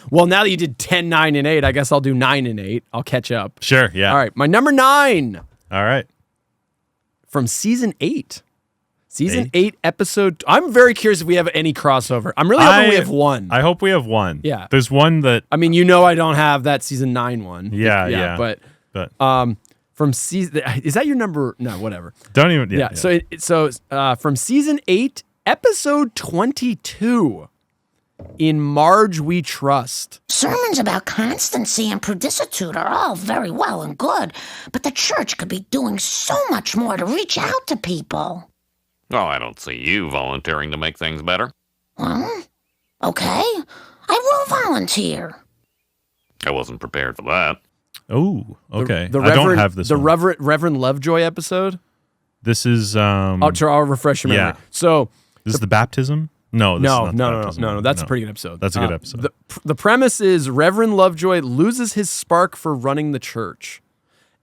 Well, now that you did 10, 9, and 8, I guess I'll do 9 and 8. I'll catch up. Sure, yeah. All right, my number 9. All right. From season 8. Season 8, episode... I'm very curious if we have any crossover. I'm really hoping we have one. I hope we have one. Yeah. There's one that... I mean, you know I don't have that season 9 one. Yeah. But from season... Is that your number? No, whatever. Don't even... Yeah. So from season 8, episode 22, In Marge We Trust. Sermons about constancy and prudestitude are all very well and good, but the church could be doing so much more to reach out to people. Oh, I don't see you volunteering to make things better. Well, okay. I will volunteer. I wasn't prepared for that. Oh, okay. The I don't have this the one. Reverend Lovejoy episode. This is... I'll refresh your memory. Yeah. So... This is the baptism? No, this is not the baptism. No. That's a pretty good episode. That's a good episode. The premise is Reverend Lovejoy loses his spark for running the church.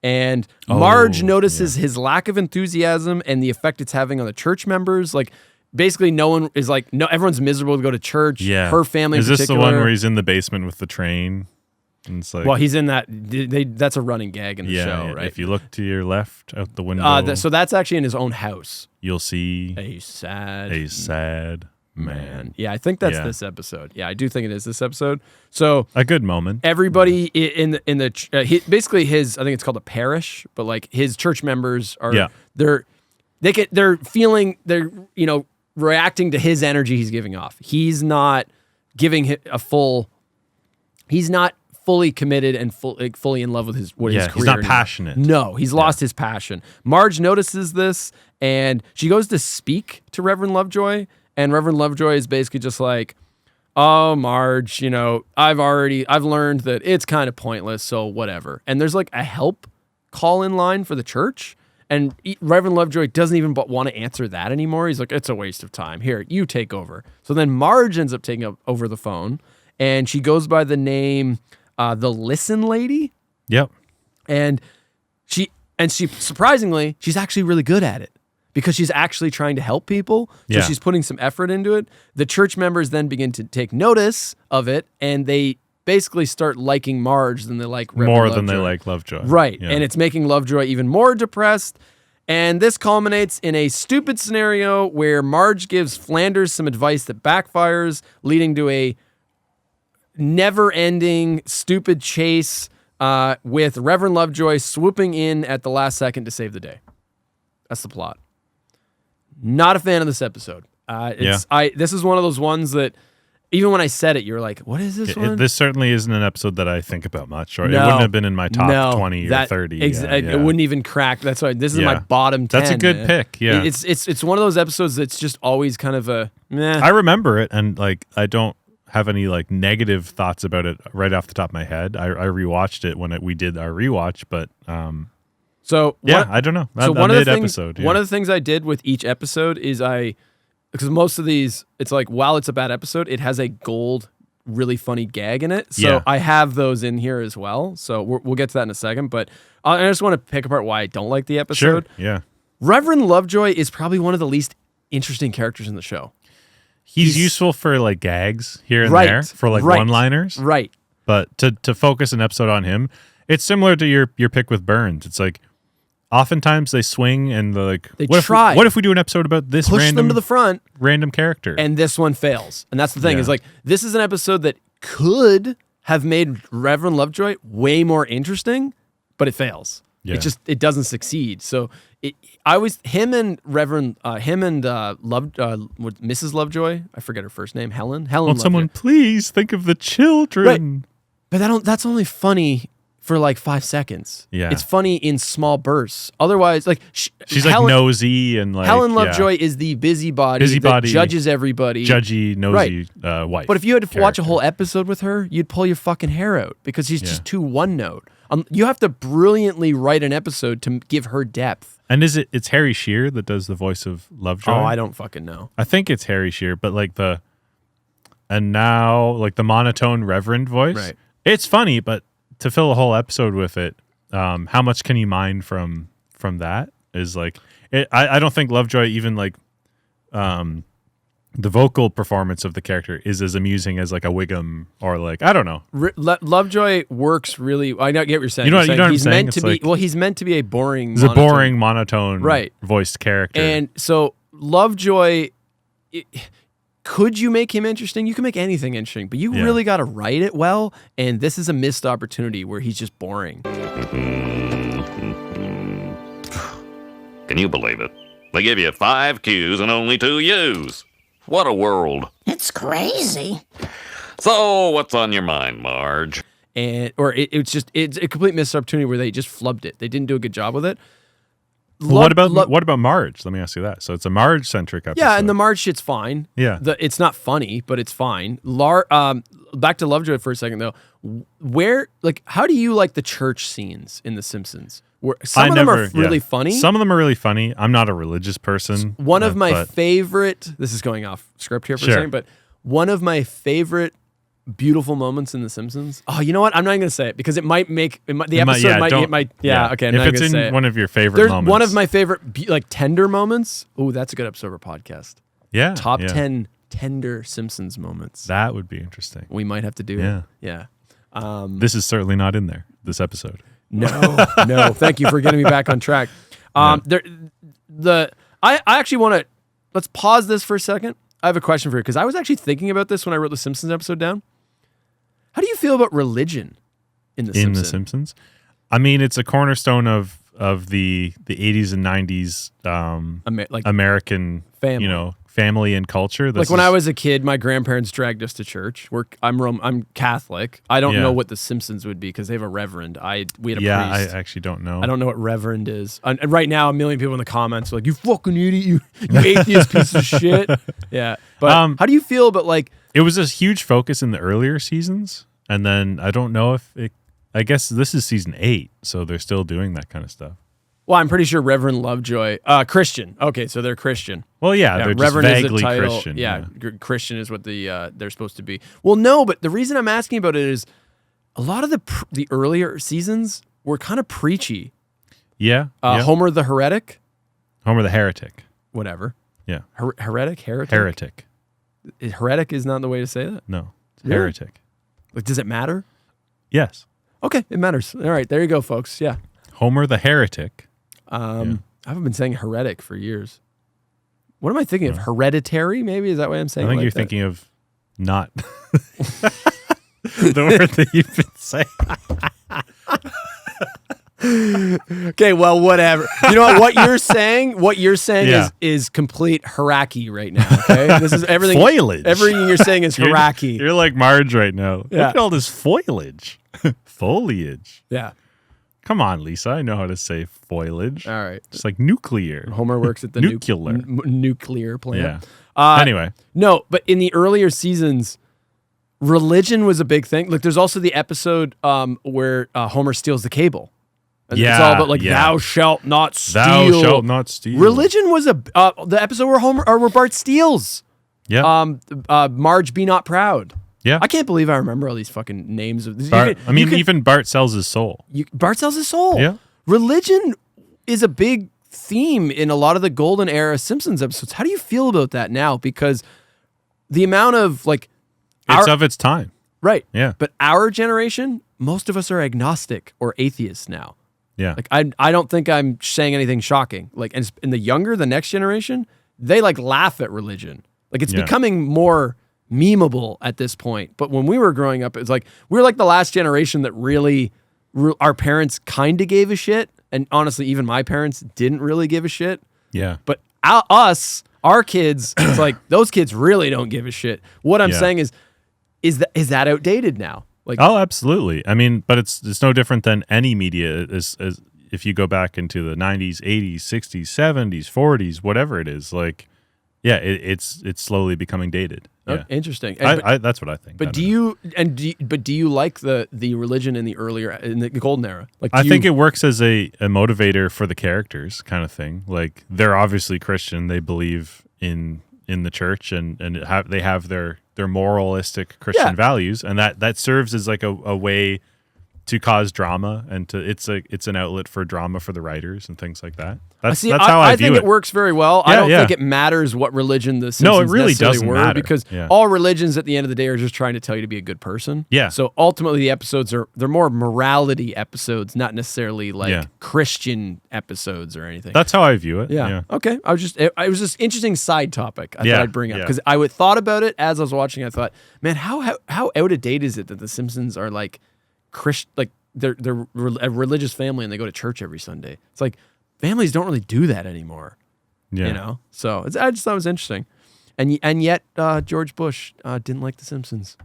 And Marge notices his lack of enthusiasm and the effect it's having on the church members. Like, basically, no one is like, no, everyone's miserable to go to church. Yeah. Her family is in this the one where he's in the basement with the train? And it's like, well, he's in that. That's a running gag in the show, right? If you look to your left out the window, so that's actually in his own house. You'll see a sad man. Yeah, I think that's this episode. Yeah, I do think it is this episode. So a good moment. Everybody in the basically his, I think it's called a parish, but like his church members are they're reacting to his energy he's giving off. He's not giving he's not fully committed and fully in love with his career. He's not passionate. No, he's lost his passion. Marge notices this and she goes to speak to Reverend Lovejoy. And Reverend Lovejoy is basically just like, oh, Marge, I've learned that it's kind of pointless, so whatever. And there's like a help call in line for the church. And Reverend Lovejoy doesn't even want to answer that anymore. He's like, it's a waste of time. Here, you take over. So then Marge ends up taking over the phone. And she goes by the name, the Listen Lady. Yep. And she surprisingly, she's actually really good at it. Because she's actually trying to help people. So she's putting some effort into it. The church members then begin to take notice of it, and they basically start liking Marge than they like Reverend more Lovejoy. Than they like Lovejoy. Right. Yeah. And it's making Lovejoy even more depressed. And this culminates in a stupid scenario where Marge gives Flanders some advice that backfires, leading to a never-ending stupid chase with Reverend Lovejoy swooping in at the last second to save the day. That's the plot. Not a fan of this episode. This is one of those ones that even when I said it, you're like, what is this one? This certainly isn't an episode that I think about much, or it wouldn't have been in my top 20 or 30. It wouldn't even crack. That's why this is my bottom 10. That's a good pick. Yeah. It's one of those episodes that's just always kind of a meh. I remember it, and like I don't have any like negative thoughts about it right off the top of my head. I rewatched it when we did our rewatch, but I don't know. So one of the things I did with each episode is because most of these, it's like while it's a bad episode, it has a gold, really funny gag in it. So I have those in here as well. So we'll get to that in a second. But I just want to pick apart why I don't like the episode. Sure. Yeah. Reverend Lovejoy is probably one of the least interesting characters in the show. He's useful for like gags here and there for like one-liners. Right. But to focus an episode on him, it's similar to your pick with Burns. It's like oftentimes they swing and they're like, what if we do an episode about this push them to the front, random character? And this one fails. And that's the thing is like, this is an episode that could have made Reverend Lovejoy way more interesting, but it fails. Yeah. It doesn't succeed. So Mrs. Lovejoy, I forget her first name, Helen. Won't someone please think of the children? Right. But that's only funny for like 5 seconds. Yeah. It's funny in small bursts. Otherwise, like she's like nosy and like Helen Lovejoy is the busybody that judges everybody. Judgy, nosy wife. But if you had to watch a whole episode with her, you'd pull your fucking hair out because she's just too one note. You have to brilliantly write an episode to give her depth. And it's Harry Shearer that does the voice of Lovejoy? Oh, I don't fucking know. I think it's Harry Shearer, but like the monotone Reverend voice. Right. It's funny, but to fill a whole episode with it, how much can you mine from that is like I don't think Lovejoy even like the vocal performance of the character is as amusing as like a Wiggum or like, I don't know. Lovejoy works really. I get what you're saying. You know what I'm he's saying? meant to be. Well, he's meant to be a boring. He's a boring monotone, voiced character. And so Lovejoy, could you make him interesting? You can make anything interesting, but you really got to write it well. And this is a missed opportunity where he's just boring. Can you believe it? They give you 5 Qs and only 2 Us. What a world. It's crazy. So, what's on your mind, Marge? It's a complete missed opportunity where they just flubbed it. They didn't do a good job with it. What about Marge? Let me ask you that. So it's a Marge-centric episode. Yeah, and the Marge shit's fine. Yeah. It's not funny, but it's fine. Back to Lovejoy for a second, though. How do you like the church scenes in The Simpsons? Some of them are really funny. Some of them are really funny. I'm not a religious person. One of my favorite, this is going off script here for a second, but one of my favorite beautiful moments in The Simpsons. Oh, you know what? I'm not going to say it because it might make the episode might hit my okay. I'm not going to say it. If it's in one of your favorite moments, one of my favorite tender moments. Oh, that's a good episode of our podcast. Yeah, top 10 tender Simpsons moments. That would be interesting. We might have to do it. Yeah. This is certainly not in there. This episode. No. Thank you for getting me back on track. I actually want to let's pause this for a second. I have a question for you because I was actually thinking about this when I wrote the Simpsons episode down. How do you feel about religion in the Simpsons? I mean, it's a cornerstone of the 80s and 90s American family and culture. When I was a kid, my grandparents dragged us to church. I'm Catholic. I don't know what the Simpsons would be because they have a reverend. We had a priest. I actually don't know. I don't know what reverend is. And right now, a million people in the comments are like, "You fucking idiot! You atheist piece of shit." Yeah, but how do you feel about It was a huge focus in the earlier seasons, and then I don't know if it. I guess this is season 8, so they're still doing that kind of stuff. Well, I'm pretty sure Reverend Lovejoy, Christian. Okay, so they're Christian. Well, yeah, they're Reverend just vaguely is the title. Christian. Yeah, Christian is what they're supposed to be. Well, no, but the reason I'm asking about it is a lot of the earlier seasons were kind of preachy. Yeah. Homer the Heretic. Homer the Heretic. Whatever. Yeah. Heretic? Heretic. Heretic is not the way to say that? No. Really? Heretic. Does it matter? Yes. Okay, it matters. All right, there you go, folks. Yeah. Homer the Heretic. I haven't been saying heretic for years. What am I thinking of? Hereditary, maybe? Is that what I'm saying? I think you're thinking of not the word that you've been saying. Okay, well, whatever. You know what you're saying? What you're saying is complete haraki right now. Okay, this is everything. Foliage. Everything you're saying is haraki. You're like Marge right now. Yeah. Look at all this foliage. Foliage. Yeah. Come on, Lisa. I know how to say foliage. All right. It's like nuclear. Homer works at the nuclear plant. Yeah. Anyway. No, but in the earlier seasons, religion was a big thing. Like, there's also the episode where Homer steals the cable. And it's all about thou shalt not steal. Thou shalt not steal. Religion was the episode where Bart steals. Yeah. Marge, be not proud. Yeah. I can't believe I remember all these fucking names of. Even Bart sells his soul. Bart sells his soul. Yeah. Religion is a big theme in a lot of the golden era Simpsons episodes. How do you feel about that now? Because the amount of it's of its time. Right. Yeah. But our generation, most of us are agnostic or atheists now. Yeah. I don't think I'm saying anything shocking. And in the next generation, they laugh at religion. It's becoming more memeable at this point. But when we were growing up, it's we were the last generation that really, our parents kind of gave a shit. And honestly, even my parents didn't really give a shit. Yeah. But our kids, it's those kids really don't give a shit. What I'm saying is that outdated now? Oh, absolutely. I mean, but it's no different than any media. As if you go back into the 90s, 80s, 60s, 70s, 40s, whatever it is, it's slowly becoming dated. Yeah. Oh, interesting. That's what I think. But do you like the religion in the golden era? I think it works as a motivator for the characters, kind of thing. They're obviously Christian. They believe in the church and they have their moralistic Christian values, and that serves as a way to cause drama, and it's an outlet for drama for the writers and things like that. That's See, how I view think it. it works very well. I Yeah, don't yeah. think it matters what religion the Simpsons No, it really necessarily doesn't were, matter. because Yeah. all religions at the end of the day are just trying to tell you to be a good person. Yeah. So ultimately, the episodes they're more morality episodes, not necessarily like Yeah. Christian episodes or anything. That's how I view it. Yeah. Okay. It was just interesting side topic. I Yeah, thought I'd bring up yeah. because I thought about it as I was watching. I thought, man, how out of date is it that the Simpsons are like they're a religious family and they go to church every Sunday. It's like families don't really do that anymore. Yeah. You know. So I just thought it was interesting, and yet George Bush didn't like the Simpsons.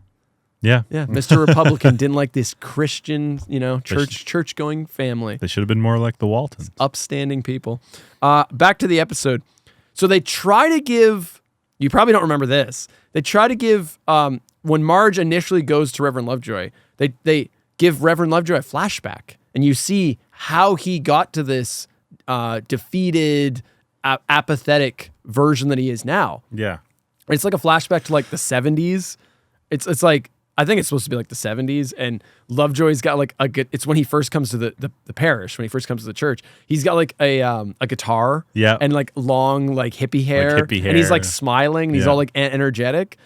Yeah. Yeah, Mr. Republican didn't like this Christian, church going family. They should have been more like the Waltons. Upstanding people. Back to the episode. So they try to give, you probably don't remember this. They try to give, when Marge initially goes to Reverend Lovejoy, they give Reverend Lovejoy a flashback, and you see how he got to this defeated, apathetic version that he is now. Yeah. It's like a flashback to like the 70s. It's like, I think it's supposed to be like the 70s, and Lovejoy's got like it's when he first comes to the parish, when he first comes to the church. He's got like a guitar, Yeah. and like long like hippie hair, hippie and he's hair. like smiling, and he's Yeah. all like energetic.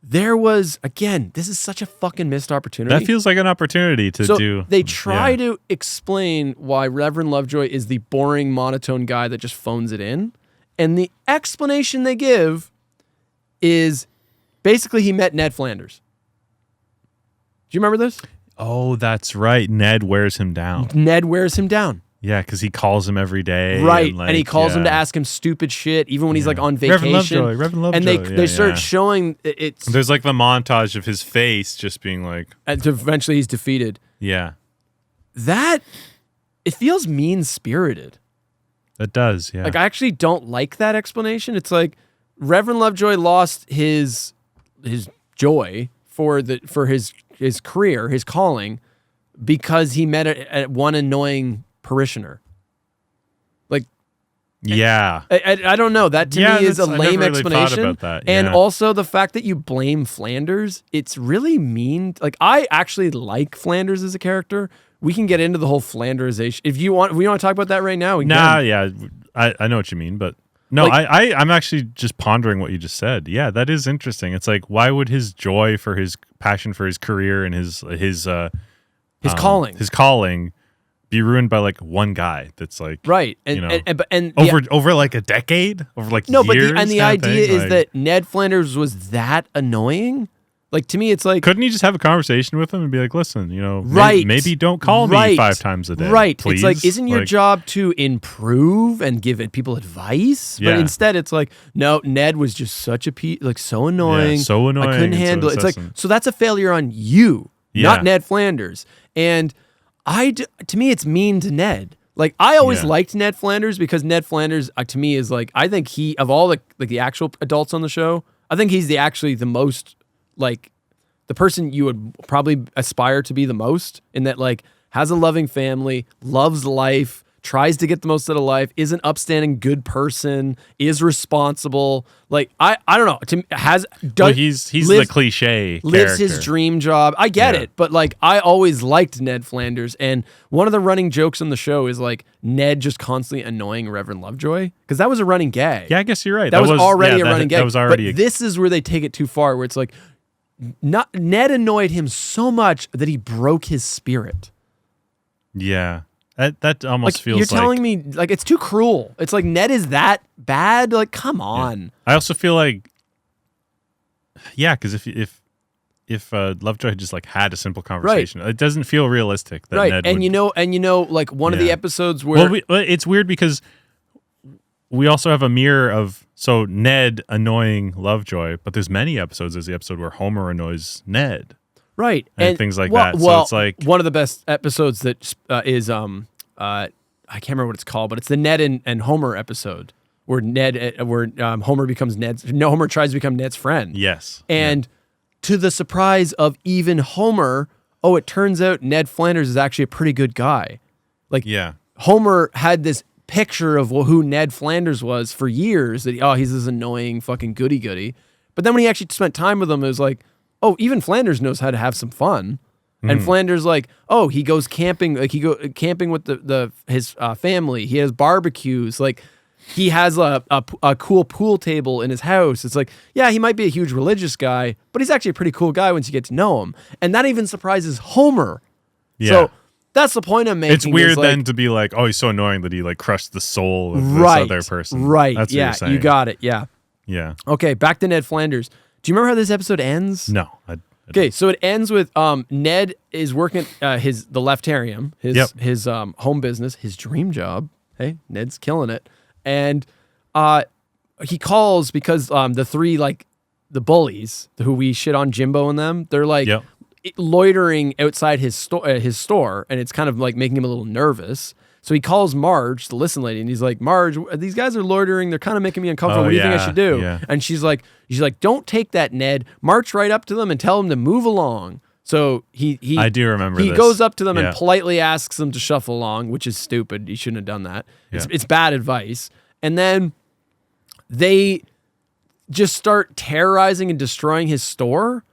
There was, again, this is such a fucking missed opportunity. That feels like an opportunity to So do. they try yeah. to explain why Reverend Lovejoy is the boring, monotone guy that just phones it in. And the explanation they give is basically he met Ned Flanders. Do you remember this? Oh, that's right. Ned wears him down. Ned wears him down. Yeah, because he calls him every day. Right. And, And he calls him to yeah. ask him stupid shit, even when he's like on Reverend vacation. Lovejoy, Reverend And Lovejoy. they Yeah, start yeah. showing it's There's like the montage of his face just being like, and eventually he's defeated. yeah, It feels mean-spirited. it does. Yeah. Like, I actually don't like that explanation. It's like Reverend Lovejoy lost his joy for his career, his calling, because he met one annoying parishioner. Like, yeah. I don't know. That to Yeah, me is a I lame never really thought explanation. about that, And yeah. also the fact that you blame Flanders, it's really mean. Like, I actually like Flanders as a character. We can get into the whole Flanderization. If we want to talk about that right now, we Nah, can. yeah. I know what you mean, but no, Like- I'm actually just pondering what you just said. Yeah, that is interesting. It's like, why would his joy for his passion for his career and his calling be ruined by like one guy that's like Right. you know, And over like a decade, over like no, years, but the kinda idea thing? is Like, that Ned Flanders was that annoying. Like, to me, it's like couldn't you just have a conversation with him and be like, listen, Right. maybe don't call me Right. 5 times a day, Right. please. It's like, isn't your Like, job to improve and give people advice? But Yeah. instead, it's like, no, Ned was just such a so annoying. so annoying I couldn't and so handle it. It's like, incessant. so that's a failure on you, Yeah. not Ned Flanders. And to me, it's mean to Ned. Like, I always Yeah. liked Ned Flanders because Ned Flanders, to me, is like, I think he, of all the actual adults on the show, I think he's the most, like, the person you would probably aspire to be the most, in that, like, has a loving family, loves life, tries to get the most out of life, is an upstanding good person, is responsible. Like, I don't know. he's lives- the cliche lives character. his dream job. I get Yeah. it, but like, I always liked Ned Flanders, and one of the running jokes on the show is like Ned just constantly annoying Reverend Lovejoy, because that was a running gag. Yeah, I guess you're right. That was already yeah, a running gag. That was already But this is where they take it too far, where it's like, Ned annoyed him so much that he broke his spirit. yeah. That almost Like, feels you're like telling me, like, it's too cruel. It's like, Ned is that bad? Like, come on. I also feel like, yeah, because if Lovejoy had just like had a simple conversation, it doesn't feel realistic. That Right. Ned And would, like, one of the Yeah. episodes where well, it's weird because we also have a mirror of Ned annoying Lovejoy, but there's many episodes. There's the episode where Homer annoys Ned. right, and things like well, that. So Well, it's like- one of the best episodes that is I can't remember what it's called, but it's the Ned and Homer episode where Homer becomes Homer tries to become Ned's friend. Yes, And to the surprise of even Homer, it turns out Ned Flanders is actually a pretty good guy. Like, yeah, Homer had this picture of who Ned Flanders was for years, that he's this annoying fucking goody-goody. But then when he actually spent time with him, it was like, even Flanders knows how to have some fun. And Flanders like, oh, he goes camping, like he go camping with his family. He has barbecues, like he has a cool pool table in his house. It's like, yeah, he might be a huge religious guy, but he's actually a pretty cool guy once you get to know him. And that even surprises Homer. Yeah. So that's the point I'm making. It's weird then to be like, oh, he's so annoying that he like crushed the soul of this other person. Right. That's what yeah, you're saying. you got it. Yeah. Yeah. Okay, back to Ned Flanders. Do you remember how this episode ends? No. Okay, so it ends with Ned is working at the Leftarium, his home business, his dream job. Hey, Ned's killing it. And he calls because the three, like, the bullies who we shit on, Jimbo and them, they're like loitering outside his store, and it's kind of like making him a little nervous. So he calls Marge, the listen lady, and he's like, Marge, these guys are loitering. They're kind of making me uncomfortable. What do you think I should do? Yeah. And she's like, don't take that, Ned. March right up to them and tell them to move along. So he I do remember he this. goes up to them and politely asks them to shuffle along, which is stupid. He shouldn't have done that. It's bad advice. And then they just start terrorizing and destroying his store.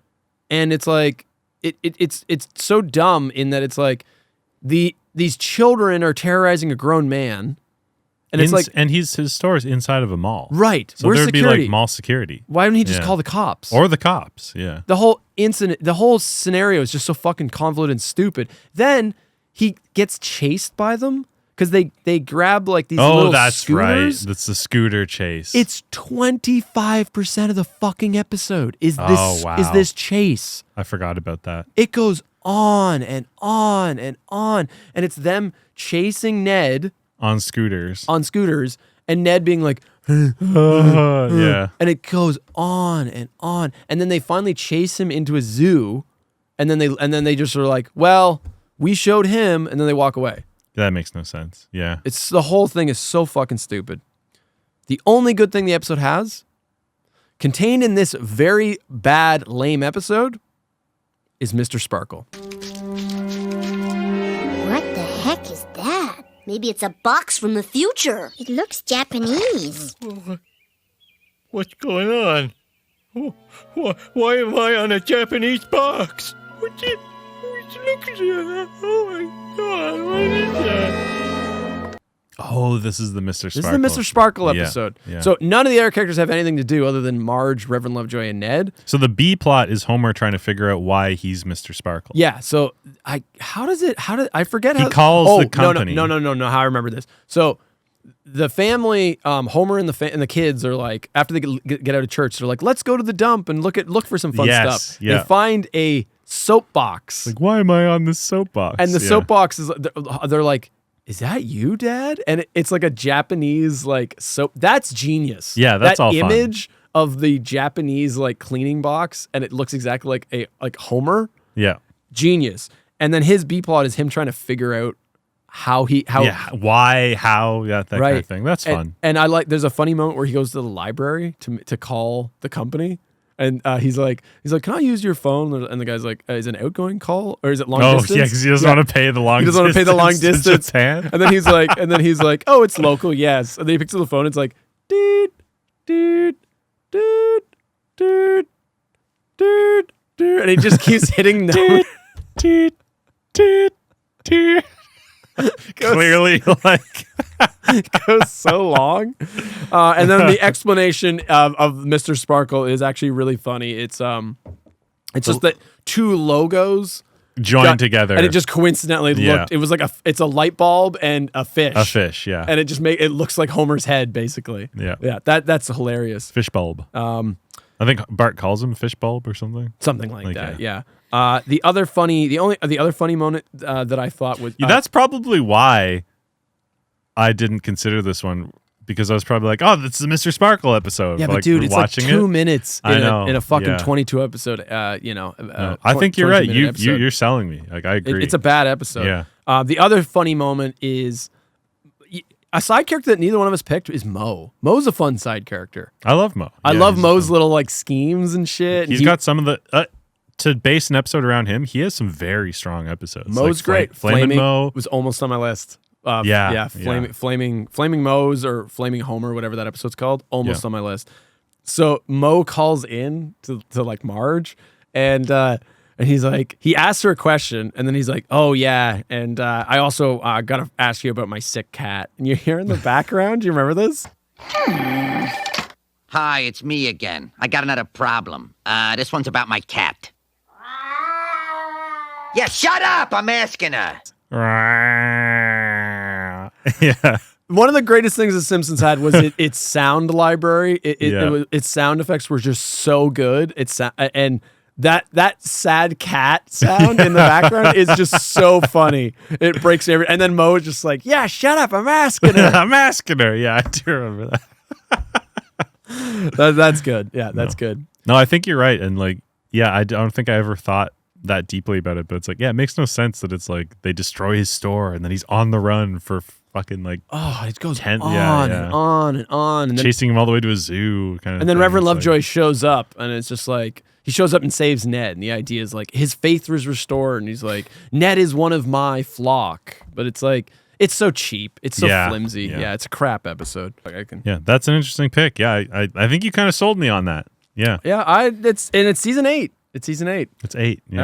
And it's like, it's so dumb in that it's like these children are terrorizing a grown man. And it's like, and his store is inside of a mall. Right. So where's there'd security? be like mall security. Why don't he just call the cops? Or the cops, yeah. The whole incident, the whole scenario is just so fucking convoluted and stupid. Then he gets chased by them because they grab like these little that's scooters. right. That's the scooter chase. It's 25% of the fucking episode is this chase. I forgot about that. It goes on and on and on. And it's them chasing Ned on scooters, and Ned being like, yeah. And it goes on and on. And then they finally chase him into a zoo, and then they just are like, well, we showed him, and then they walk away. That makes no sense. Yeah. It's the whole thing is so fucking stupid. The only good thing the episode has, contained in this very bad, lame episode, is Mr. Sparkle. What the heck is that? Maybe it's a box from the future. It looks Japanese. What's going on? Why am I on a Japanese box? Look at that. Oh my God, what is that? Oh, this is the Mr. Sparkle. This is the Mr. Sparkle episode. Yeah. So none of the other characters have anything to do other than Marge, Reverend Lovejoy, and Ned. So the B plot is Homer trying to figure out why he's Mr. Sparkle. Yeah. So I forget how he calls the company. No. How I remember this. So the family, Homer and the kids are like, after they get out of church, they're like, let's go to the dump and look for some fun stuff. Yeah. They find a soapbox. Like, why am I on this soapbox? And the soapbox is, they're like, is that you, Dad? And it's like a Japanese like soap. That's genius. Yeah, that's all fun. That image of the Japanese like cleaning box, and it looks exactly like Homer. Yeah, genius. And then his B plot is him trying to figure out why, how, that kind of thing. That's fun. And I like. There's a funny moment where he goes to the library to call the company. And he's like, can I use your phone? And the guy's like, is it an outgoing call or is it long distance? Oh, yeah, because he doesn't want to pay the long distance. He doesn't want to pay the long distance. Japan. And then he's like, oh, it's local, yes. And then he picks up the phone. It's like, dude, and he just keeps hitting numbers. Clearly, like, goes so long. And then the explanation of Mr. Sparkle is actually really funny. It's just that two logos joined together, and it just coincidentally looked. It was like it's a light bulb and a fish. A fish, yeah. And it looks like Homer's head, basically. Yeah. That's hilarious. Fish bulb. I think Bart calls him fish bulb or something. Something like that. Yeah. The other funny moment that I thought was that's probably why I didn't consider this one, because I was probably like, oh, this is a Mr. Sparkle episode. Yeah, but like, dude, it's like 2 minutes in a fucking 22 episode. I think you're right. You're selling me. Like, I agree. It's a bad episode. Yeah. The other funny moment is a side character that neither one of us picked is Mo. Mo's a fun side character. I love Mo. I love Mo's little like schemes and shit. He's got some of the to base an episode around him. He has some very strong episodes. Mo's great. Flaming Mo was almost on my list. Flaming Mo's or Flaming Homer, whatever that episode's called, almost on my list. So Mo calls in to like Marge, and And he's like, he asks her a question, and then he's like, oh, yeah, and I also got to ask you about my sick cat. And you hear in the background, do you remember this? Hi, it's me again. I got another problem. This one's about my cat. Yeah, shut up! I'm asking her. Yeah. One of the greatest things The Simpsons had was its sound library. Its sound effects were just so good. And that sad cat sound in the background is just so funny. It breaks every. And then Mo is just like, "Yeah, shut up! I'm asking her. I'm asking her." Yeah, I do remember that. That's good. Yeah, that's good. No, I think you're right. And like, yeah, I don't think I ever thought that deeply about it. But it's like, yeah, it makes no sense that it's like they destroy his store and then he's on the run for fucking like it goes and on and on, and then, chasing him all the way to a zoo kind of. And then thing. Reverend It's Lovejoy like, shows up, and it's just like he shows up and saves Ned. And the idea is like his faith was restored, and he's like, Ned is one of my flock. But it's like it's so cheap, it's so flimsy. Yeah, it's a crap episode. Like yeah, that's an interesting pick. Yeah, I think you kind of sold me on that. Yeah, it's season 8. It's season 8. It's 8. Yeah.